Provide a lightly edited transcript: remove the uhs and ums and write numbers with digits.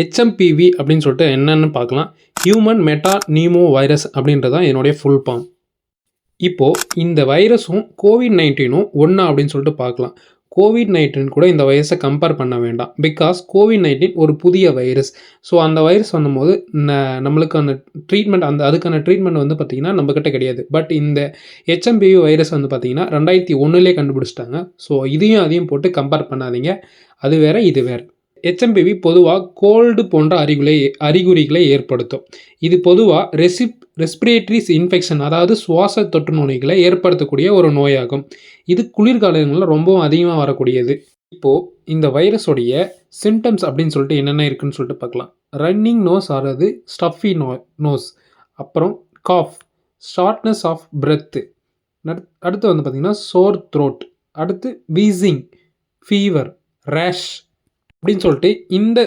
HMPV அப்படின்னு சொல்லிட்டு என்னன்னு பார்க்கலாம். ஹியூமன் மெட்டா நியூமோ வைரஸ் அப்படின்றது தான் என்னுடைய ஃபுல் ஃபார்ம். இப்போது இந்த வைரஸும் கோவிட்-19ம் ஒன்றா அப்படின்னு சொல்லிட்டு பார்க்கலாம். கோவிட்-19 கூட இந்த வைரஸை கம்பேர் பண்ண வேண்டாம். பிகாஸ் கோவிட்-19 ஒரு புதிய வைரஸ். ஸோ அந்த வைரஸ் வந்தபோது நம்மளுக்கு அந்த ட்ரீட்மெண்ட் அதுக்கான ட்ரீட்மெண்ட் வந்து பார்த்திங்கன்னா நம்மக்கிட்ட கிடையாது. பட் இந்த ஹெச்எம்பிவி வைரஸ் வந்து பார்த்திங்கன்னா 2001 கண்டுபிடிச்சிட்டாங்க. ஸோ இதையும் அதையும் போட்டு கம்பேர் பண்ணாதீங்க. அது வேறு இது வேறு. ஹெச்எம்பிவி பொதுவாக கோல்டு போன்ற அறிகுறிகளை ஏற்படுத்தும். இது பொதுவாக ரெஸ்பிரேட்டரி இன்ஃபெக்ஷன், அதாவது சுவாச தொற்று நோய்களை ஏற்படுத்தக்கூடிய ஒரு நோயாகும். இது குளிர்காலங்களில் ரொம்பவும் அதிகமாக வரக்கூடியது. இப்போது இந்த வைரஸோடைய சிம்டம்ஸ் அப்படின்னு சொல்லிட்டு என்னென்ன இருக்குன்னு சொல்லிட்டு பார்க்கலாம். ரன்னிங் நோஸ் ஆகிறது ஸ்டஃபி நோஸ், அப்புறம் காஃப், ஷார்ட்னஸ் ஆஃப் பிரெத்து, அடுத்து வந்து பார்த்திங்கன்னா சோர் த்ரோட், அடுத்து வீசிங், ஃபீவர், ரேஷ் அப்படின்னு சொல்லிட்டு இந்த